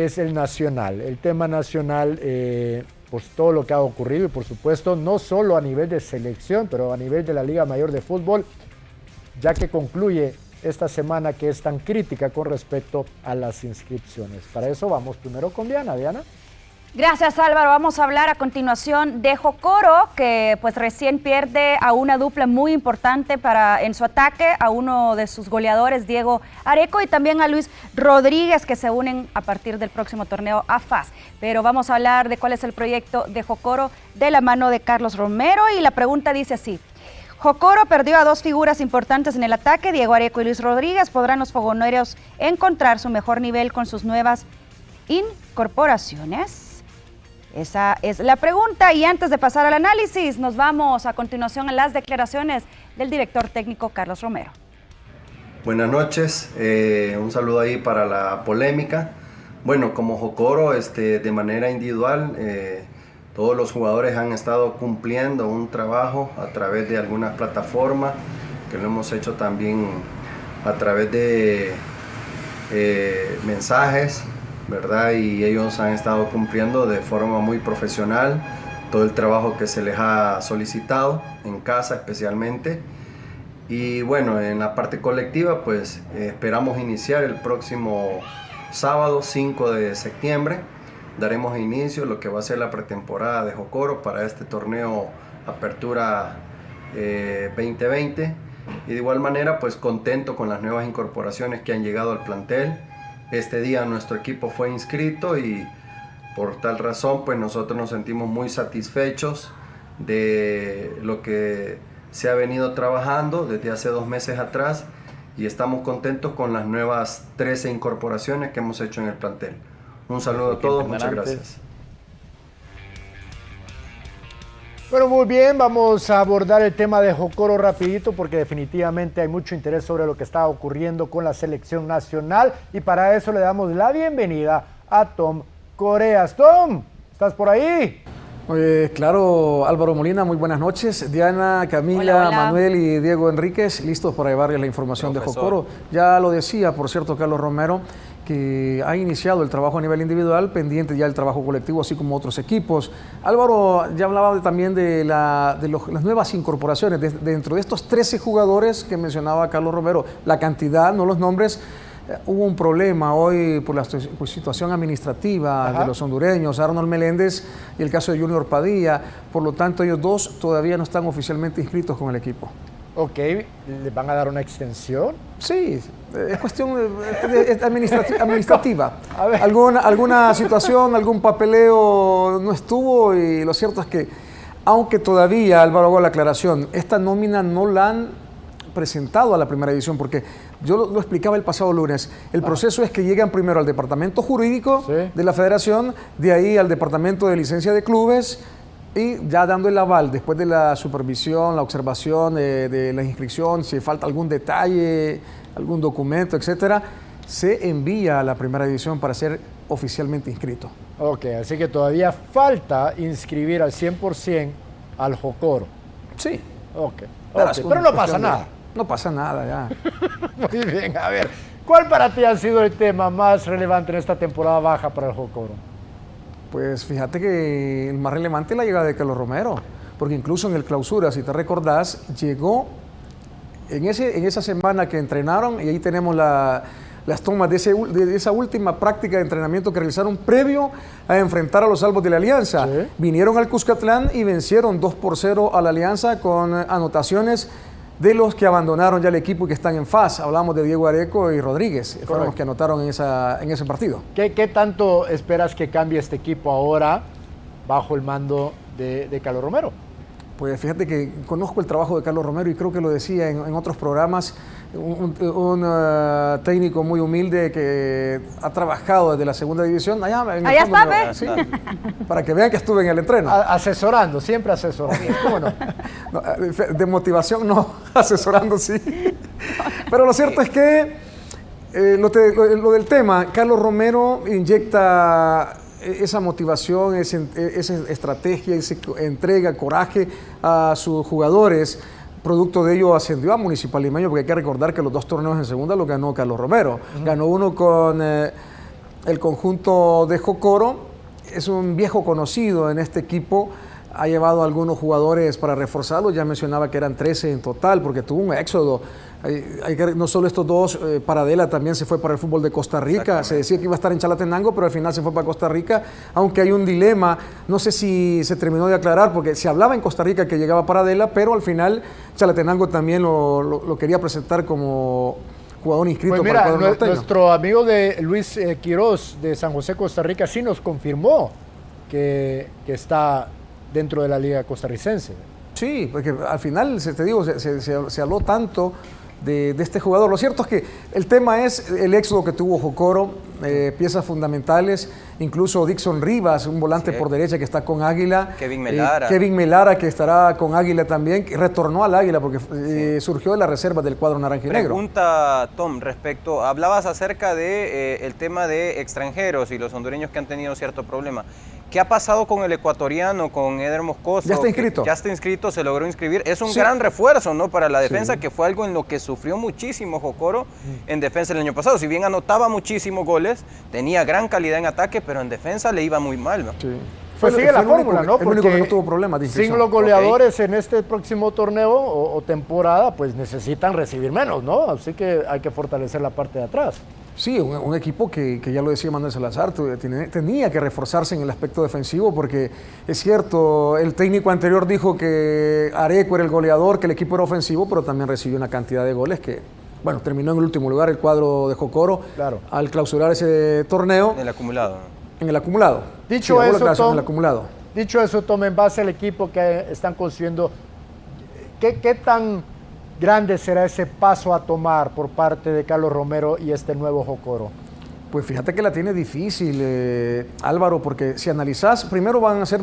es el nacional. El tema nacional, pues todo lo que ha ocurrido y por supuesto no solo a nivel de selección, pero a nivel de la Liga Mayor de Fútbol, ya que concluye esta semana que es tan crítica con respecto a las inscripciones. Para eso vamos primero con Diana. Diana. Gracias, Álvaro. Vamos a hablar a continuación de Jocoro, que pues recién pierde a una dupla muy importante en su ataque, a uno de sus goleadores, Diego Areco, y también a Luis Rodríguez, que se unen a partir del próximo torneo AFAS. Pero vamos a hablar de cuál es el proyecto de Jocoro de la mano de Carlos Romero, y la pregunta dice así: Jocoro perdió a dos figuras importantes en el ataque, Diego Areco y Luis Rodríguez. ¿Podrán los fogoneros encontrar su mejor nivel con sus nuevas incorporaciones? Esa es la pregunta, y antes de pasar al análisis, nos vamos a continuación a las declaraciones del director técnico Carlos Romero. Buenas noches, un saludo ahí para la polémica. Bueno, como Jocoro, de manera individual, todos los jugadores han estado cumpliendo un trabajo a través de algunas plataformas, que lo hemos hecho también a través de mensajes, ¿verdad? Y ellos han estado cumpliendo de forma muy profesional todo el trabajo que se les ha solicitado, en casa especialmente. Y bueno, en la parte colectiva, pues esperamos iniciar el próximo sábado 5 de septiembre. Daremos inicio a lo que va a ser la pretemporada de Jocoro para este torneo Apertura 2020. Y de igual manera, pues contento con las nuevas incorporaciones que han llegado al plantel. Este día nuestro equipo fue inscrito y por tal razón pues nosotros nos sentimos muy satisfechos de lo que se ha venido trabajando desde hace 2 meses atrás, y estamos contentos con las nuevas 13 incorporaciones que hemos hecho en el plantel. Un saludo a todos, muchas gracias. Bueno, muy bien, vamos a abordar el tema de Jocoro rapidito porque definitivamente hay mucho interés sobre lo que está ocurriendo con la selección nacional, y para eso le damos la bienvenida a Tom Coreas. Tom, ¿estás por ahí? Claro, Álvaro Molina, muy buenas noches. Diana, Camila, hola, hola. Manuel y Diego Enríquez, listos para llevarles la información de Jocoro. Ya lo decía, por cierto, Carlos Romero, que ha iniciado el trabajo a nivel individual, pendiente ya el trabajo colectivo, así como otros equipos. Álvaro ya hablaba también de las nuevas incorporaciones. Dentro de estos 13 jugadores que mencionaba Carlos Romero, la cantidad, no los nombres. Hubo un problema hoy por la situación administrativa de los hondureños, Arnold Meléndez y el caso de Junior Padilla. Por lo tanto, ellos dos todavía no están oficialmente inscritos con el equipo. Ok, ¿le van a dar una extensión? Sí, es cuestión administrativa. A ver. Alguna situación, algún papeleo no estuvo, y lo cierto es que, aunque todavía, Álvaro, hago la aclaración, esta nómina no la han presentado a la primera división, porque yo lo explicaba el pasado lunes. El proceso es que llegan primero al departamento jurídico de la federación, de ahí al departamento de licencia de clubes, y ya dando el aval, después de la supervisión, la observación de la inscripción, si falta algún detalle, algún documento, etcétera, se envía a la primera división para ser oficialmente inscrito. Ok, así que todavía falta inscribir al 100% al Jocoro. Sí. Ok, pero no pasa nada. No pasa nada ya. Muy bien, a ver, ¿cuál para ti ha sido el tema más relevante en esta temporada baja para el Jocoro? Pues fíjate que el más relevante es la llegada de Carlos Romero, porque incluso en el clausura, si te recordás, llegó en esa semana que entrenaron, y ahí tenemos las tomas de esa última práctica de entrenamiento que realizaron previo a enfrentar a los Albos de la Alianza. Sí. Vinieron al Cuscatlán y vencieron 2-0 a la Alianza con anotaciones de los que abandonaron ya el equipo y que están en FAS. Hablamos de Diego Areco y Rodríguez, fueron los que anotaron en ese partido. ¿Qué tanto esperas que cambie este equipo ahora bajo el mando de Carlos Romero? Pues fíjate que conozco el trabajo de Carlos Romero y creo que lo decía en otros programas, un técnico muy humilde que ha trabajado desde la segunda división. Allá está, ¿ves? Sí, para que vean que estuve en el entreno. Asesorando, siempre asesorando. ¿Cómo no? No, de motivación no, asesorando sí. Pero lo cierto es que lo del tema, Carlos Romero inyecta esa motivación, esa estrategia, esa entrega, coraje a sus jugadores. Producto de ello ascendió a Municipal Limeño, porque hay que recordar que los 2 torneos en segunda los ganó Carlos Romero. Ganó uno con el conjunto de Jocoro es un viejo conocido en este equipo. Ha llevado a algunos jugadores para reforzarlo, ya mencionaba que eran 13 en total, porque tuvo un éxodo. No solo estos dos, Paradela también se fue para el fútbol de Costa Rica, se decía que iba a estar en Chalatenango, pero al final se fue para Costa Rica, aunque hay un dilema, no sé si se terminó de aclarar, porque se hablaba en Costa Rica que llegaba Paradela, pero al final Chalatenango también lo quería presentar como jugador inscrito Pues mira, para el cuadro norteño. nuestro amigo de Luis Quiroz de San José, Costa Rica, sí nos confirmó que está dentro de la liga costarricense. Sí, porque al final, te digo, se habló tanto de este jugador. Lo cierto es que el tema es el éxodo que tuvo Jocoro, piezas fundamentales, incluso Dixon Rivas, un volante por derecha que está con Águila. Kevin Melara. Kevin Melara, que estará con Águila también, que retornó al Águila porque surgió de la reserva del cuadro naranjinegro. Pregunta, Tom, hablabas acerca de el tema de extranjeros y los hondureños que han tenido cierto problema. ¿Qué ha pasado con el ecuatoriano, con Eder Moscoso? Ya está inscrito. Ya está inscrito, se logró inscribir. Es un gran refuerzo, ¿no?, para la defensa, sí, que fue algo en lo que sufrió muchísimo Jocoro en defensa el año pasado. Si bien anotaba muchísimos goles, tenía gran calidad en ataque, pero en defensa le iba muy mal, ¿no? Sí. Pues sigue la fórmula, ¿no? El único que no tuvo problemas de inscripción. Sin los goleadores en este próximo torneo o temporada, pues necesitan recibir menos, ¿no? Así que hay que fortalecer la parte de atrás. Sí, un equipo que ya lo decía Manuel Salazar, tenía que reforzarse en el aspecto defensivo, porque es cierto, el técnico anterior dijo que Areco era el goleador, que el equipo era ofensivo, pero también recibió una cantidad de goles que, bueno, terminó en el último lugar el cuadro de Jocoro, claro, al clausurar ese torneo. En el acumulado. En el acumulado. Dicho sí, eso, Tom, en el acumulado. Dicho eso, Tom, en base al equipo que están construyendo, ¿qué tan grande será ese paso a tomar por parte de Carlos Romero y este nuevo Jocoro? Pues fíjate que la tiene difícil, Álvaro, porque si analizás, primero van a ser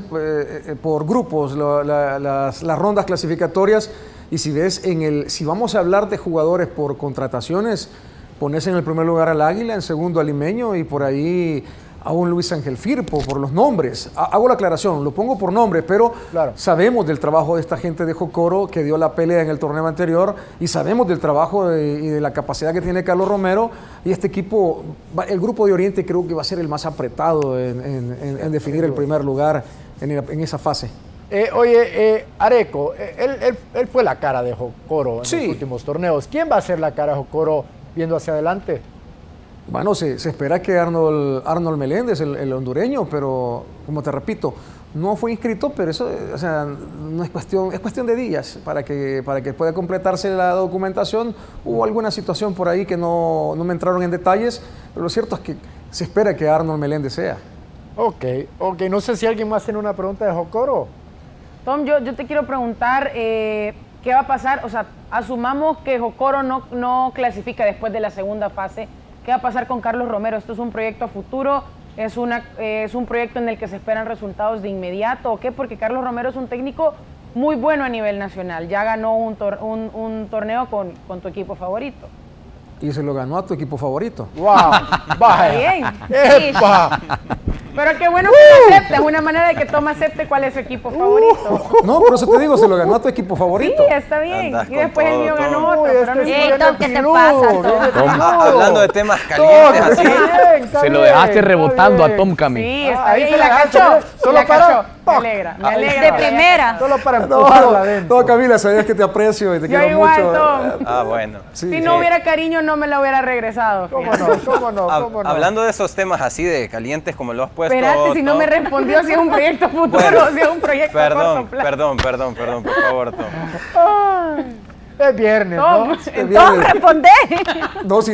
por grupos las rondas clasificatorias, y si ves, si vamos a hablar de jugadores por contrataciones, pones en el primer lugar al Águila, en segundo al Limeño, y por ahí a un Luis Ángel Firpo, por los nombres. Hago la aclaración, lo pongo por nombres, pero claro, sabemos del trabajo de esta gente de Jocoro que dio la pelea en el torneo anterior, y sabemos del trabajo y de la capacidad que tiene Carlos Romero, y este equipo, el grupo de Oriente creo que va a ser el más apretado en definir el primer lugar en esa fase. Areco, él fue la cara de Jocoro en Sí, los últimos torneos. ¿Quién va a ser la cara de Jocoro viendo hacia adelante? Bueno, se espera que Arnold Meléndez, el hondureño, pero como te repito, no fue inscrito, pero eso, o sea, no es cuestión de días para que pueda completarse la documentación. Hubo alguna situación por ahí que no me entraron en detalles, pero lo cierto es que se espera que Arnold Meléndez sea. Ok, no sé si alguien más tiene una pregunta de Jocoro. Tom, yo te quiero preguntar, ¿qué va a pasar? O sea, asumamos que Jocoro no clasifica después de la segunda fase. ¿Qué va a pasar con Carlos Romero? ¿Esto es un proyecto a futuro? ¿Es un proyecto en el que se esperan resultados de inmediato o qué? Porque Carlos Romero es un técnico muy bueno a nivel nacional. Ya ganó un torneo con tu equipo favorito. Y se lo ganó a tu equipo favorito. ¡Wow! ¡Vaya! Bien. ¡Epa! Pero qué bueno que lo acepte. Es una manera de que Tom acepte cuál es su equipo favorito. No, por eso te digo, se lo ganó a tu equipo favorito. Sí, está bien. Andás Y después con el mío todo, ganó Tom. otro. Pero no importa. Tom, ¿qué te pasa, Tom? Hablando de temas calientes así. Se lo dejaste rebotando a Tom Cami. Sí, está Ahí bien. se Y la la cachó. cachó. Solo La para- cachó. Me alegra. Me alegra. De primera. Solo para empujarla adentro. No, Camila, sabías que te aprecio y te Yo quiero igual, mucho. Tom. Ah, bueno. Sí. Si no hubiera cariño, no me la hubiera regresado. ¿Cómo no? Hablando de esos temas así de calientes como lo has puesto. Espérate, si no Tom. me respondió si es un proyecto futuro Bueno, o si es un proyecto a corto plazo. Perdón, por favor, Tom. Es viernes, Tom, ¿no? Tom, responde. No, sí.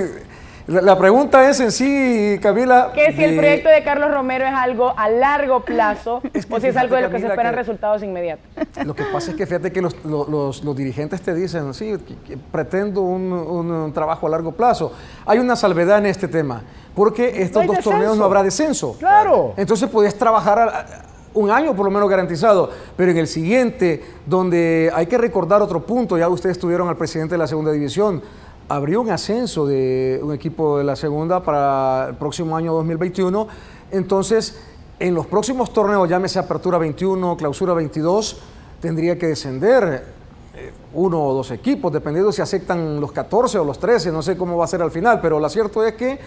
La pregunta es en sí, Camila. Que si el proyecto de Carlos Romero es algo a largo plazo Es que o si es algo de lo que se Camila, esperan que- resultados inmediatos. Lo que pasa es que fíjate que los dirigentes te dicen, sí, que pretendo un trabajo a largo plazo. Hay una salvedad en este tema, porque estos hay dos torneos descenso. no habrá descenso. Claro. Entonces podés trabajar un año por lo menos garantizado, pero en el siguiente, donde hay que recordar otro punto, ya ustedes tuvieron al presidente de la segunda división, abrió un ascenso de un equipo de la segunda para el próximo año 2021, entonces en los próximos torneos, llámese Apertura 21, Clausura 22, tendría que descender uno o dos equipos, dependiendo si aceptan los 14 o los 13, no sé cómo va a ser al final, pero lo cierto es que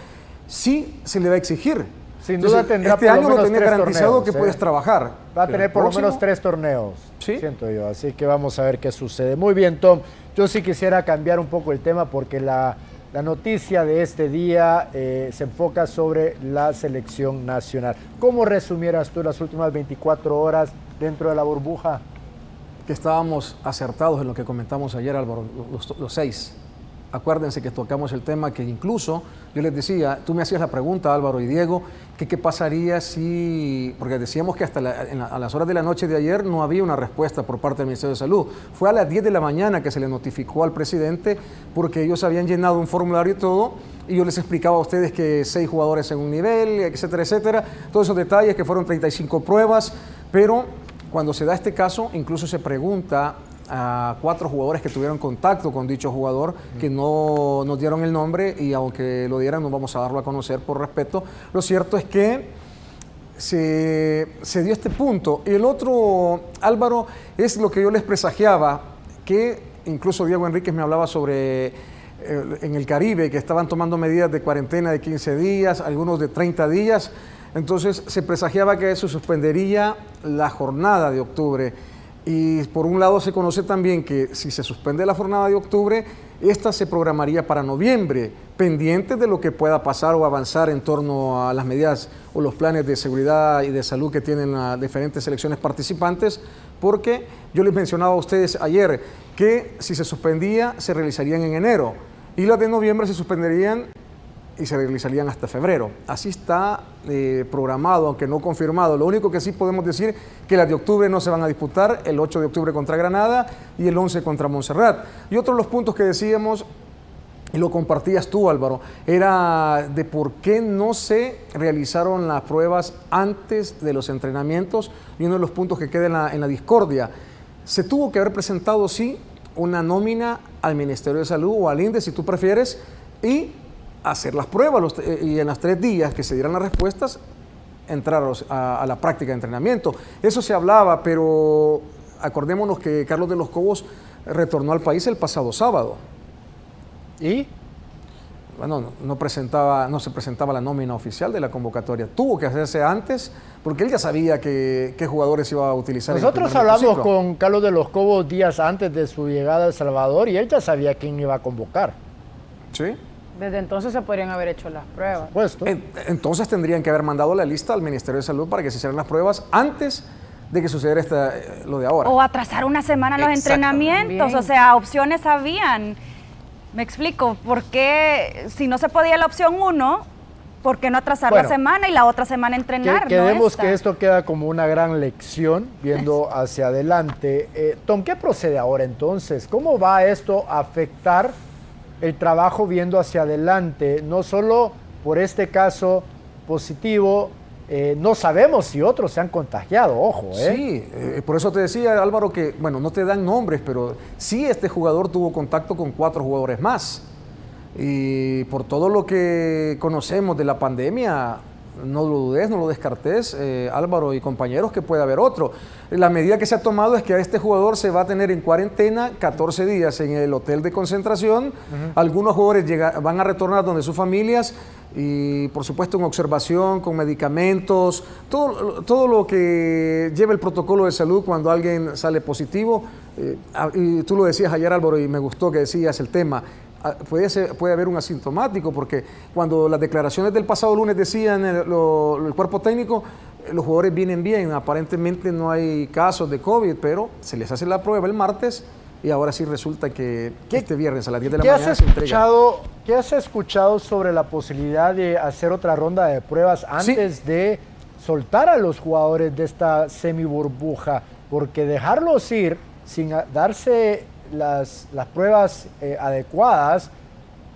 sí se le va a exigir. Sin duda tendrá este por lo año lo menos tenía 3 garantizado torneos, que puedes trabajar. Va a pero tener el por lo próximo- menos 3 torneos, Sí. siento yo. Así que vamos a ver qué sucede. Muy bien, Tom. Yo sí quisiera cambiar un poco el tema porque la noticia de este día se enfoca sobre la selección nacional. ¿Cómo resumieras tú las últimas 24 horas dentro de la burbuja? Que estábamos acertados en lo que comentamos ayer, Álvaro, los 6. Acuérdense que tocamos el tema que incluso, yo les decía, tú me hacías la pregunta, Álvaro y Diego, que qué pasaría si, porque decíamos que hasta a las horas de la noche de ayer no había una respuesta por parte del Ministerio de Salud. Fue a las 10 de la mañana que se le notificó al presidente porque ellos habían llenado un formulario y todo, y yo les explicaba a ustedes que 6 jugadores en un nivel, etcétera, etcétera, todos esos detalles, que fueron 35 pruebas, pero cuando se da este caso, incluso se pregunta a 4 jugadores que tuvieron contacto con dicho jugador, que no nos dieron el nombre, y aunque lo dieran no vamos a darlo a conocer por respeto. Lo cierto es que se dio este punto. Y el otro, Álvaro, es lo que yo les presagiaba, que incluso Diego Enríquez me hablaba sobre en el Caribe, que estaban tomando medidas de cuarentena de 15 días, algunos de 30 días. Entonces se presagiaba que eso suspendería la jornada de octubre. Y por un lado se conoce también que si se suspende la jornada de octubre, esta se programaría para noviembre, pendiente de lo que pueda pasar o avanzar en torno a las medidas o los planes de seguridad y de salud que tienen las diferentes selecciones participantes, porque yo les mencionaba a ustedes ayer que si se suspendía se realizarían en enero y las de noviembre se suspenderían y se realizarían hasta febrero. Así está programado, aunque no confirmado. Lo único que sí podemos decir que las de octubre no se van a disputar, el 8 de octubre contra Granada y el 11 contra Montserrat. Y otro de los puntos que decíamos, y lo compartías tú, Álvaro, era de por qué no se realizaron las pruebas antes de los entrenamientos, y uno de los puntos que queda en la discordia. Se tuvo que haber presentado, sí, una nómina al Ministerio de Salud o al INDE, si tú prefieres, y hacer las pruebas y en los 3 días que se dieran las respuestas, entrar a la práctica de entrenamiento. Eso se hablaba, pero acordémonos que Carlos de los Cobos retornó al país el pasado sábado. ¿Y? Bueno, no se presentaba la nómina oficial de la convocatoria. Tuvo que hacerse antes, porque él ya sabía qué jugadores iba a utilizar. Nosotros hablamos con Carlos de los Cobos días antes de su llegada a El Salvador y él ya sabía quién iba a convocar. Sí. Desde entonces se podrían haber hecho las pruebas. Puesto. Entonces tendrían que haber mandado la lista al Ministerio de Salud para que se hicieran las pruebas antes de que sucediera lo de ahora. O atrasar una semana los entrenamientos, También. o sea, opciones habían. Me explico, ¿por qué si no se podía la opción 1, por qué no atrasar la semana y la otra semana entrenar? Queremos que esto queda como una gran lección viendo hacia adelante. Tom, ¿qué procede ahora entonces? ¿Cómo va esto a afectar el trabajo viendo hacia adelante? No solo por este caso positivo, no sabemos si otros se han contagiado, ojo. Sí, por eso te decía, Álvaro, que, bueno, no te dan nombres, pero sí este jugador tuvo contacto con 4 jugadores más. Y por todo lo que conocemos de la pandemia, no lo dudes, no lo descartes, Álvaro y compañeros, que puede haber otro. La medida que se ha tomado es que a este jugador se va a tener en cuarentena 14 días en el hotel de concentración. Algunos jugadores van a retornar donde sus familias y, por supuesto, en observación, con medicamentos, todo lo que lleva el protocolo de salud cuando alguien sale positivo. Y tú lo decías ayer, Álvaro, y me gustó que decías el tema. Puede haber un asintomático, porque cuando las declaraciones del pasado lunes decían el cuerpo técnico, los jugadores vienen bien, aparentemente no hay casos de COVID, pero se les hace la prueba el martes y ahora sí resulta que este viernes a las 10 de la mañana se entrega. ¿Qué has escuchado sobre la posibilidad de hacer otra ronda de pruebas antes de soltar a los jugadores de esta semi-burbuja? Porque dejarlos ir sin darse las pruebas adecuadas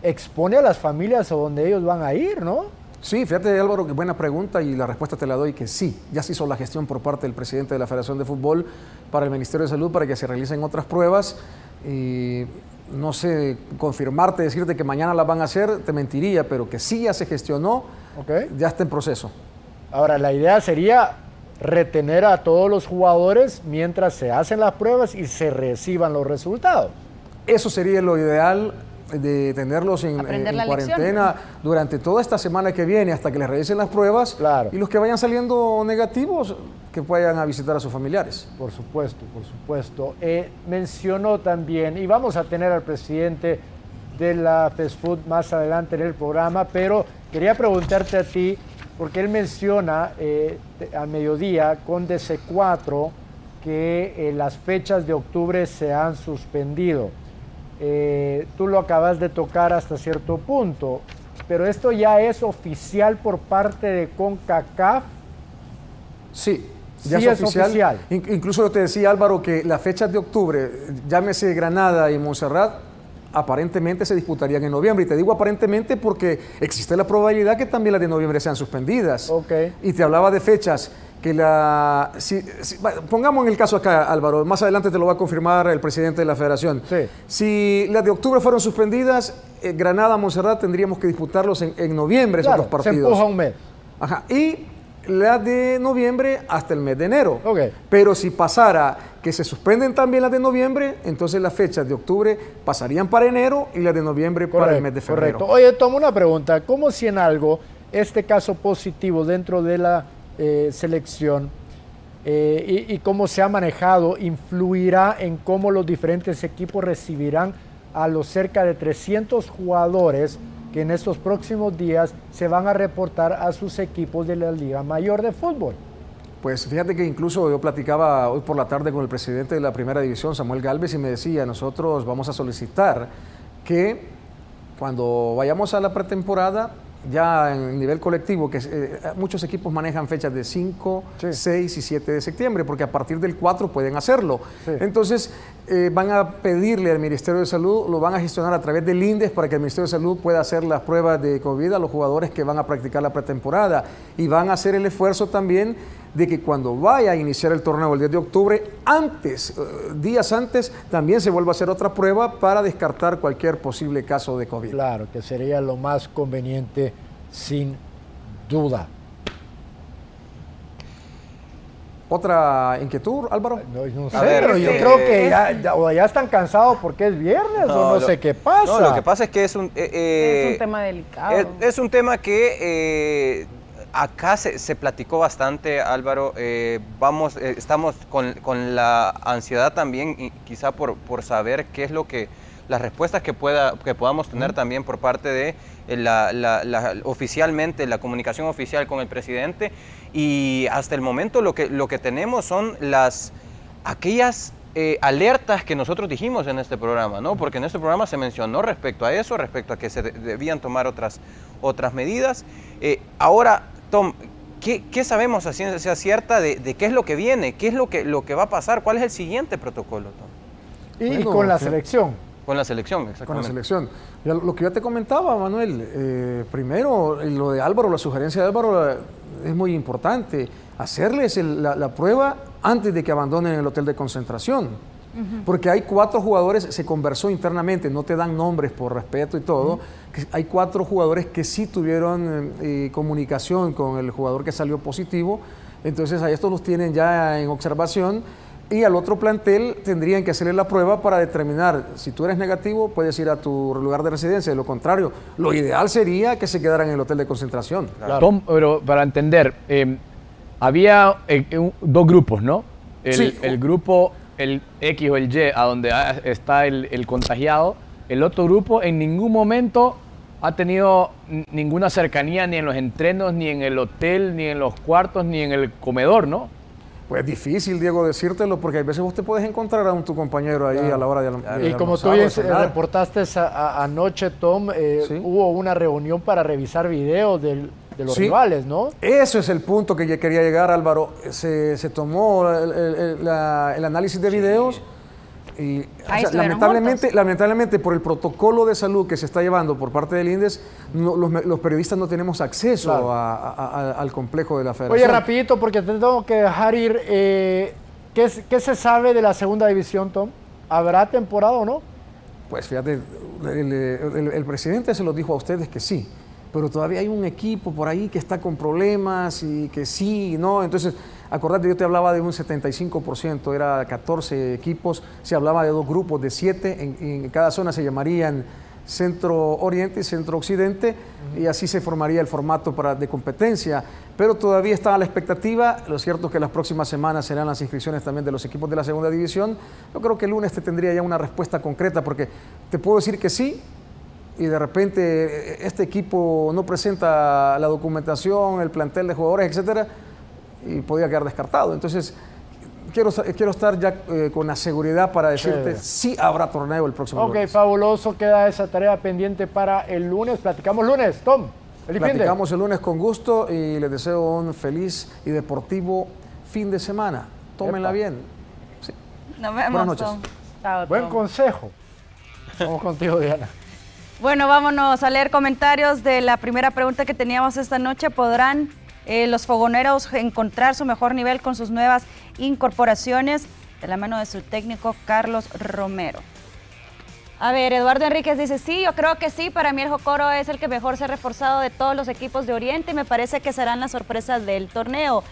expone a las familias a donde ellos van a ir, ¿no? Sí, fíjate, Álvaro, que buena pregunta, y la respuesta te la doy que sí. Ya se hizo la gestión por parte del presidente de la Federación de Fútbol para el Ministerio de Salud para que se realicen otras pruebas. Y no sé confirmarte, decirte que mañana las van a hacer, te mentiría, pero que sí ya se gestionó, ya está en proceso. Ahora, la idea sería retener a todos los jugadores mientras se hacen las pruebas y se reciban los resultados. Eso sería lo ideal, de tenerlos en la cuarentena durante toda esta semana que viene hasta que les revisen las pruebas. Claro. Y los que vayan saliendo negativos, que vayan a visitar a sus familiares. Por supuesto, por supuesto. Mencionó también, y vamos a tener al presidente de la FESFUT más adelante en el programa, pero quería preguntarte a ti, porque él menciona al mediodía con DC4 que las fechas de octubre se han suspendido. Tú lo acabas de tocar hasta cierto punto, pero esto ya es oficial por parte de CONCACAF. Sí, sí es oficial. Incluso yo te decía, Álvaro, que las fechas de octubre, llámese Granada y Montserrat, aparentemente se disputarían en noviembre. Y te digo aparentemente porque existe la probabilidad que también las de noviembre sean suspendidas. Okay. Y te hablaba de fechas que pongamos en el caso acá, Álvaro, más adelante te lo va a confirmar el presidente de la federación. Sí. Si las de octubre fueron suspendidas, Granada, Montserrat tendríamos que disputarlos en noviembre, Claro, esos dos partidos. se empuja un mes. Ajá. Y las de noviembre hasta el mes de enero. Okay. Pero si pasara que se suspenden también las de noviembre, entonces las fechas de octubre pasarían para enero y las de noviembre para el mes de febrero. Correcto. Oye, Tom, una pregunta. ¿Cómo si en algo este caso positivo dentro de la selección y cómo se ha manejado influirá en cómo los diferentes equipos recibirán a los cerca de 300 jugadores que en estos próximos días se van a reportar a sus equipos de la Liga Mayor de Fútbol? Pues fíjate que incluso yo platicaba hoy por la tarde con el presidente de la Primera División, Samuel Galvez, y me decía, nosotros vamos a solicitar que cuando vayamos a la pretemporada, ya en nivel colectivo, que muchos equipos manejan fechas de 5, Sí. 6 y 7 de septiembre, porque a partir del 4 pueden hacerlo. Sí. Entonces, van a pedirle al Ministerio de Salud, lo van a gestionar a través del INDES para que el Ministerio de Salud pueda hacer las pruebas de COVID a los jugadores que van a practicar la pretemporada. Y van a hacer el esfuerzo también de que cuando vaya a iniciar el torneo el 10 de octubre, días antes, también se vuelva a hacer otra prueba para descartar cualquier posible caso de COVID. Claro, que sería lo más conveniente, sin duda. ¿Otra inquietud, Álvaro? No sé, A ver, pero yo creo que ya están cansados porque es viernes o no sé qué pasa. No, lo que pasa es que es un tema delicado. Es un tema que acá se platicó bastante, Álvaro. Estamos con la ansiedad también, y quizá por saber qué es lo que las respuestas que podamos tener también por parte de oficialmente la comunicación oficial con el presidente. Y hasta el momento lo que tenemos son aquellas alertas que nosotros dijimos en este programa, ¿no? Porque en este programa se mencionó respecto a eso, respecto a que se debían tomar otras medidas. Ahora, Tom, ¿qué sabemos a ciencia cierta de qué es lo que viene? ¿Qué es lo que va a pasar? ¿Cuál es el siguiente protocolo, Tom? Y Bueno, con la sí. selección. Con la selección, exactamente. Con la selección. Ya, lo que yo te comentaba, Manuel, primero, lo de Álvaro, la sugerencia de Álvaro es muy importante. Hacerles la prueba antes de que abandonen el hotel de concentración. Porque hay 4 jugadores, se conversó internamente, no te dan nombres por respeto y todo, que hay 4 jugadores que sí tuvieron comunicación con el jugador que salió positivo, entonces a estos los tienen ya en observación. Y al otro plantel tendrían que hacerle la prueba para determinar si tú eres negativo, puedes ir a tu lugar de residencia. De lo contrario, lo ideal sería que se quedaran en el hotel de concentración. Claro. Tom, pero para entender, había 2 grupos, ¿no? Sí. El grupo, el X o el Y, a donde está el contagiado. El otro grupo en ningún momento ha tenido ninguna cercanía ni en los entrenos, ni en el hotel, ni en los cuartos, ni en el comedor, ¿no? Pues es difícil, Diego, decírtelo, porque a veces vos te puedes encontrar a tu compañero ahí a la hora de Y como tú almorzar, bien cenar. reportaste anoche, Tom, Sí. hubo una reunión para revisar videos de los Sí. rivales, ¿no? Eso es el punto que yo quería llegar, Álvaro. Se tomó el análisis de videos y Ahí estuvieron lamentablemente por el protocolo de salud que se está llevando por parte del INDES, los periodistas no tenemos acceso Claro. al complejo de la federación. Oye, rapidito, porque te tengo que dejar ir. ¿Qué se sabe de la segunda división, Tom? ¿Habrá temporada o no? Pues fíjate, el presidente se lo dijo a ustedes que sí, pero todavía hay un equipo por ahí que está con problemas y que sí y no. Entonces, acordate, yo te hablaba de un 75%, era 14 equipos, se hablaba de 2 grupos de 7, en cada zona se llamarían Centro Oriente y Centro Occidente, y así se formaría el formato de competencia. Pero todavía está a la expectativa. Lo cierto es que las próximas semanas serán las inscripciones también de los equipos de la segunda división. Yo creo que el lunes te tendría ya una respuesta concreta, porque te puedo decir que sí, y de repente este equipo no presenta la documentación, el plantel de jugadores, etcétera, y podría quedar descartado. Entonces, quiero estar ya con la seguridad para decirte si habrá torneo el próximo lunes. Ok, fabuloso. Queda esa tarea pendiente para el lunes. Platicamos lunes. Tom, feliz fin de. Platicamos el lunes con gusto y les deseo un feliz y deportivo fin de semana. Tómenla bien. Sí. Nos vemos. Buenas noches. Tom. Chao, Buen Tom. consejo. Vamos contigo, Diana. Bueno, vámonos a leer comentarios de la primera pregunta que teníamos esta noche. ¿Podrán los fogoneros encontrar su mejor nivel con sus nuevas incorporaciones? De la mano de su técnico Carlos Romero. A ver, Eduardo Enríquez dice, sí, yo creo que sí. Para mí el Jocoro es el que mejor se ha reforzado de todos los equipos de Oriente y me parece que serán las sorpresas del torneo.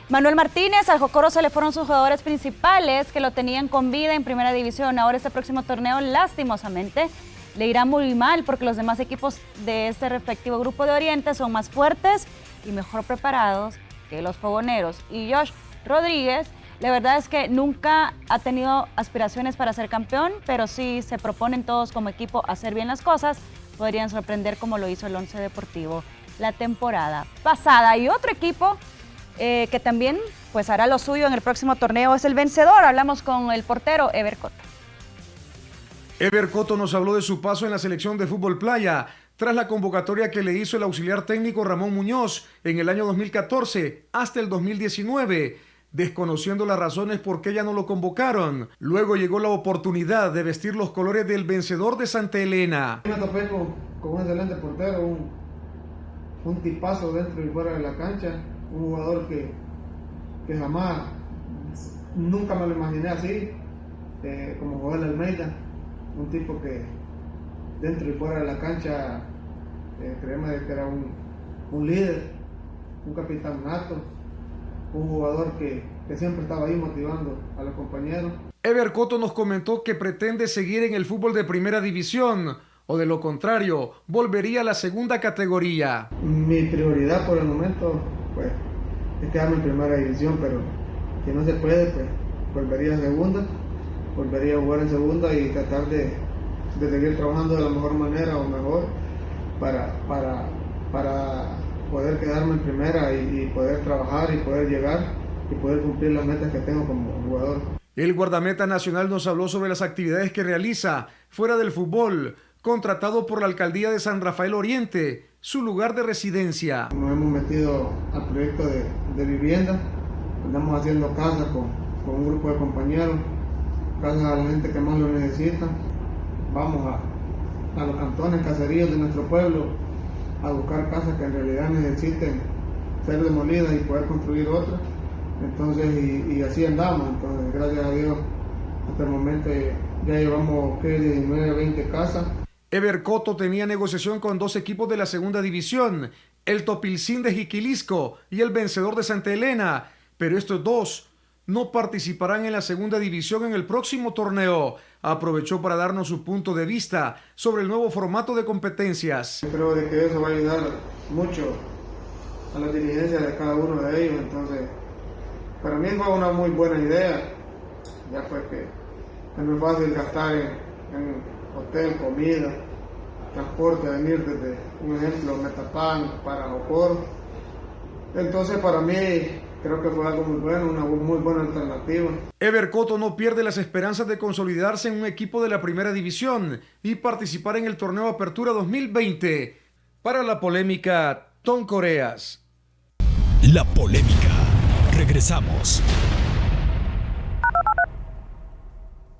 Manuel Martínez, al Jocoro se le fueron sus jugadores principales que lo tenían con vida en primera división. Ahora este próximo torneo, lastimosamente, le irá muy mal porque los demás equipos de este respectivo grupo de Oriente son más fuertes y mejor preparados que los fogoneros. Y Josh Rodríguez, la verdad es que nunca ha tenido aspiraciones para ser campeón, pero si se proponen todos como equipo hacer bien las cosas, podrían sorprender como lo hizo el Once Deportivo la temporada pasada. Y otro equipo que también pues hará lo suyo en el próximo torneo es el Vencedor. Hablamos con el portero Ever Cotto. Ever Cotto nos habló de su paso en la selección de fútbol playa, tras la convocatoria que le hizo el auxiliar técnico Ramón Muñoz en el año 2014 hasta el 2019, desconociendo las razones por qué ya no lo convocaron. Luego llegó la oportunidad de vestir los colores del Vencedor de Santa Elena. Me topé con un excelente portero, un tipazo dentro y fuera de la cancha, un jugador que jamás, nunca me lo imaginé así, como Joel Almeida, un tipo que dentro y fuera de la cancha, créeme que era un líder, un capitán nato, un jugador que siempre estaba ahí motivando a los compañeros. Ever Cotto nos comentó que pretende seguir en el fútbol de primera división, o de lo contrario, volvería a la segunda categoría. Mi prioridad por el momento, pues, es quedarme en primera división, pero si no se puede, pues, volvería a segunda, volvería a jugar en segunda y tratar de seguir trabajando de la mejor manera o mejor para poder quedarme en primera y poder trabajar y poder llegar y poder cumplir las metas que tengo como jugador. El guardameta nacional nos habló sobre las actividades que realiza fuera del fútbol, contratado por la alcaldía de San Rafael Oriente, su lugar de residencia. Nos hemos metido al proyecto de vivienda, andamos haciendo casas con un grupo de compañeros, casas a la gente que más lo necesita. Vamos a los cantones, caseríos de nuestro pueblo a buscar casas que en realidad necesiten ser demolidas y poder construir otras. Entonces, y así andamos. Entonces, gracias a Dios, hasta el momento ya llevamos 19, 20 casas. Ever Cotto tenía negociación con dos equipos de la segunda división, el Topilcín de Jiquilisco y el Vencedor de Santa Elena, pero estos dos no participarán en la segunda división en el próximo torneo. Aprovechó para darnos su punto de vista sobre el nuevo formato de competencias. Creo de que eso va a ayudar mucho a la dirigencia de cada uno de ellos. Entonces, para mí fue una muy buena idea, ya pues que es muy fácil gastar en hotel, comida, transporte, venir desde, un ejemplo, Metapan para Jocoro. Entonces, para mí, creo que fue algo muy bueno, una muy buena alternativa. Ever Cotto no pierde las esperanzas de consolidarse en un equipo de la primera división y participar en el torneo Apertura 2020. Para La Polémica, Tom Coreas. La Polémica. Regresamos.